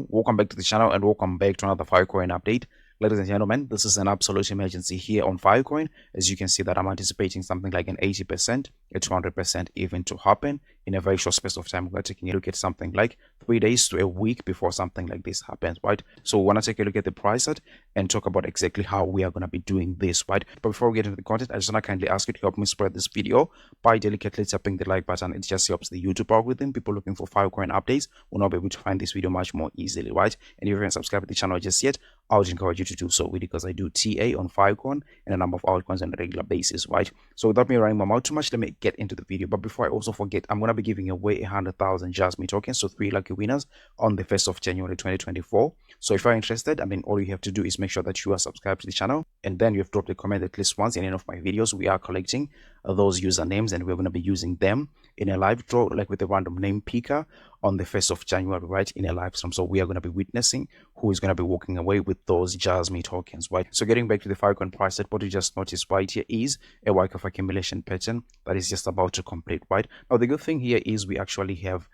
Welcome back to the channel and welcome back to another Filecoin update. Ladies and gentlemen, this is an absolute emergency here on Filecoin. As you can see that I'm anticipating something like an 80%, a 200% even to happen in a very short space of time. We're taking a look at something like 3 days to a week before something like this happens, right? So we want to take a look at the price chart and talk about exactly how we are going to be doing this, right? But before we get into the content, I just want to kindly ask you to help me spread this video by delicately tapping the like button. It just helps the YouTube algorithm. People looking for Filecoin updates will not be able to find this video much more easily, right? And if you haven't subscribed to the channel just yet, I would encourage you to do so because I do TA on Filecoin and a number of altcoins on a regular basis, right? So without me running my mouth too much, let me get into the video. But before I also forget, I'm going to be giving away 100,000 Jasmine tokens to 3 lucky winners on the 1st of January 2024. So if you're interested, all you have to do is make sure that you are subscribed to the channel and then you've dropped a comment at least once in any of my videos. We are collecting those usernames and we're going to be using them in a live draw, like with a random name picker on the 1st of January, right, in a live stream. So we are going to be witnessing who is going to be walking away with those Jasmine tokens, right? So getting back to the Filecoin price set, what you just noticed right here is a wake of accumulation pattern that is just about to complete, right? Now the good thing here is we actually have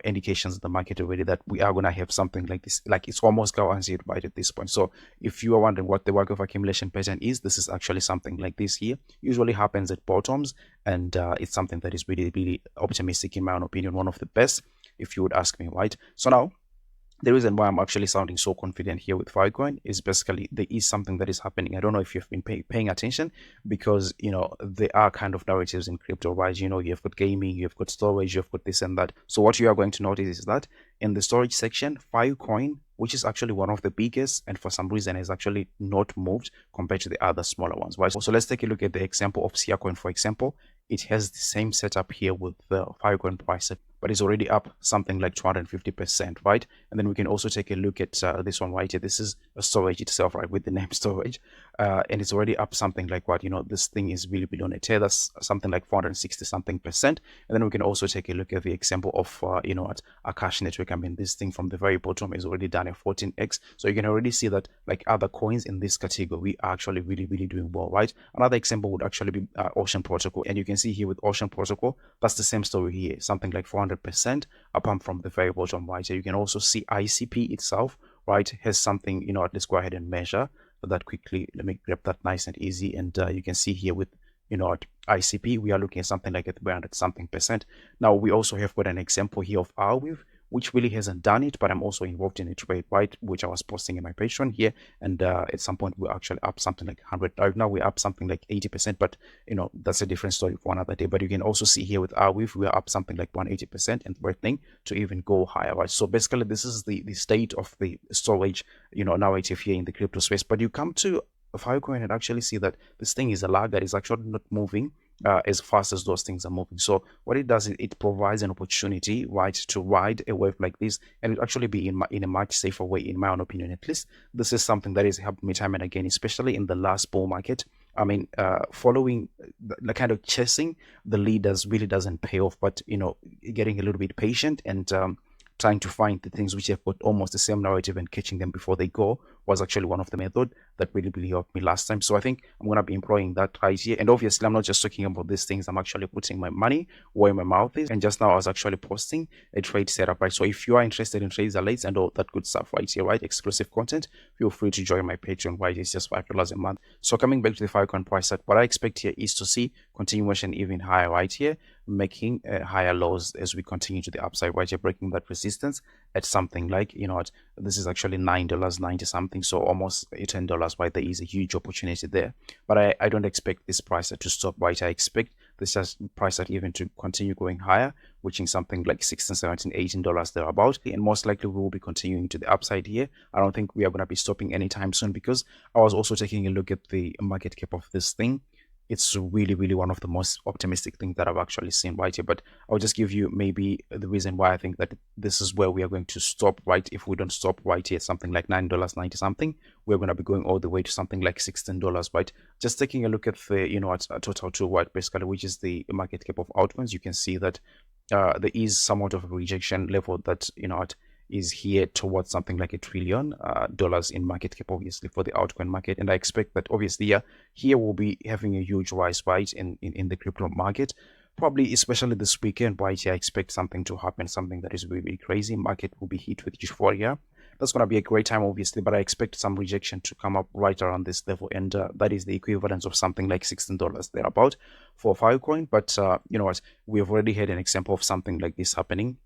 indications in the market already that we are going to have something like this, like it's almost guaranteed right at this point. So if you are wondering what the work of accumulation pattern is, this is actually something like this here. Usually happens at bottoms, and it's something that is really optimistic in my own opinion, one of the best if you would ask me, right? So now the reason why I'm actually sounding so confident here with Filecoin is basically there is something that is happening. I don't know if you've been paying attention, because there are kind of narratives in crypto, right? You've got gaming, you've got storage, you've got this and that. So what you are going to notice is that in the storage section, Filecoin, which is actually one of the biggest and for some reason is actually not moved compared to the other smaller ones, right? So let's take a look at the example of Filecoin, for example. It has the same setup here with the Filecoin price, but it's already up something like 250%, right? And then we can also take a look at this one right here. This is a storage itself, right, with the name storage, and it's already up something like what, this thing is really on a tear. That's something like 460 something percent. And then we can also take a look at the example of at Akash network. This thing from the very bottom is already done a 14x, so you can already see that like other coins in this category are actually really doing well, right? Another example would actually be Ocean Protocol, and you can see here with Ocean Protocol, that's the same story here, something like 400% apart from the very bottom, right? So you can also see ICP itself, right, has something, let's go ahead and measure that quickly. Let me grab that nice and easy, and you can see here with at ICP, we are looking at something like at 300 something percent. Now we also have got an example here of Arweave, which really hasn't done it, but I'm also involved in a trade, right, which I was posting in my Patreon here, and at some point we're actually up something like 100. Right now we're up something like 80%, but that's a different story for another day. But you can also see here with Arweave, we're up something like 180% and threatening to even go higher, right? So basically this is the state of the storage narrative here in the crypto space. But you come to Filecoin and actually see that this thing is a lag that is actually not moving as fast as those things are moving. So what it does is it provides an opportunity, right, to ride a wave like this, and it actually be in a much safer way, in my own opinion. At least this is something that has helped me time and again, especially in the last bull market. Following the kind of chasing the leaders really doesn't pay off, but getting a little bit patient and trying to find the things which have got almost the same narrative and catching them before they go was actually one of the method that really helped me last time. So I think I'm going to be employing that right here. And obviously I'm not just talking about these things, I'm actually putting my money where my mouth is. And just now I was actually posting a trade setup, right? So if you are interested in trades alerts and all that good stuff right here, right, exclusive content, feel free to join my Patreon, right? It's just $5 a month. So coming back to the Filecoin price set, what I expect here is to see continuation even higher right here, making higher lows as we continue to the upside, right here, breaking that resistance at something like this is actually $9.90 something, so almost $10, right? There is a huge opportunity there, but I don't expect this price to stop, right? I expect this price even to continue going higher, reaching something like $16, $17, $18 thereabout, and most likely we will be continuing to the upside here. I don't think we are going to be stopping anytime soon, because I was also taking a look at the market cap of this thing. It's really one of the most optimistic things that I've actually seen right here. But I'll just give you maybe the reason why I think that this is where we are going to stop, right? If we don't stop right here, something like $9.90 something, we're going to be going all the way to something like $16, right? Just taking a look at the at total two, right, basically, which is the market cap of altcoins, you can see that there is somewhat of a rejection level that is here towards something like $1 trillion in market cap, obviously, for the altcoin market. And I expect that obviously here we'll be having a huge rise, right, in the crypto market, probably especially this weekend, right? I expect something to happen, something that is really crazy. Market will be hit with euphoria. that's going to be a great time, obviously, but I expect some rejection to come up right around this level, and that is the equivalent of something like $16 thereabout for Filecoin. But you know what, we have already had an example of something like this happening.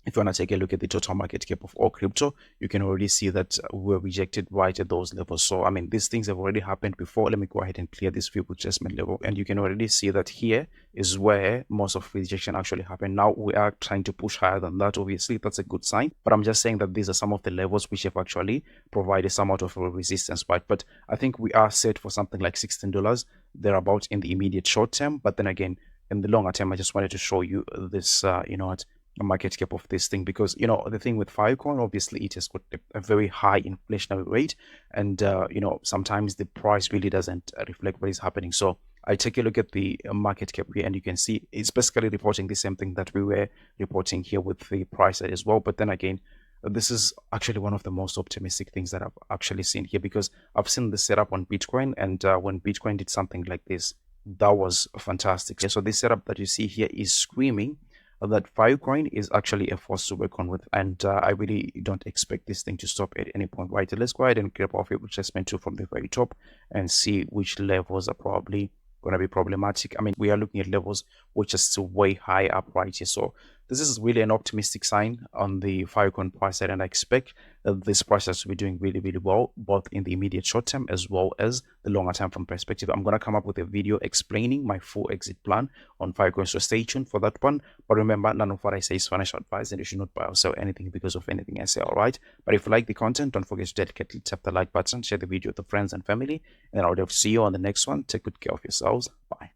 If you want to take a look at the total market cap of all crypto, you can already see that we're rejected right at those levels. So, I mean, these things have already happened before. Let me go ahead and clear this feeble adjustment level. And you can already see that here is where most of rejection actually happened. Now we are trying to push higher than that. Obviously, that's a good sign. But I'm just saying that these are some of the levels which have actually provided somewhat of a resistance, right? But I think we are set for something like $16 thereabout in the immediate short term. But then again, in the longer term, I just wanted to show you this, you know what, a market cap of this thing, because you know the thing with Filecoin, obviously it has got a very high inflationary rate, and you know sometimes the price really doesn't reflect what is happening. So I take a look at the market cap here, and you can see it's basically reporting the same thing that we were reporting here with the price as well. But then again, this is actually one of the most optimistic things that I've actually seen here, because I've seen this setup on Bitcoin, and when Bitcoin did something like this, that was fantastic. So this setup that you see here is screaming that Filecoin is actually a force to reckon on with, and I really don't expect this thing to stop at any point, right? Let's go ahead and grab our favorite adjustment tool from the very top and see which levels are probably going to be problematic. I mean, we are looking at levels which are still way high up right here. So this is really an optimistic sign on the Filecoin price side, and I expect that this price has to be doing really, really well, both in the immediate short term as well as the longer time from perspective. I'm going to come up with a video explaining my full exit plan on Filecoin, so stay tuned for that one. But remember, none of what I say is financial advice, and you should not buy or sell anything because of anything I say, all right? But if you like the content, don't forget to dedicately tap the like button, share the video with the friends and family, and I'll see you on the next one. Take good care of yourselves. Bye.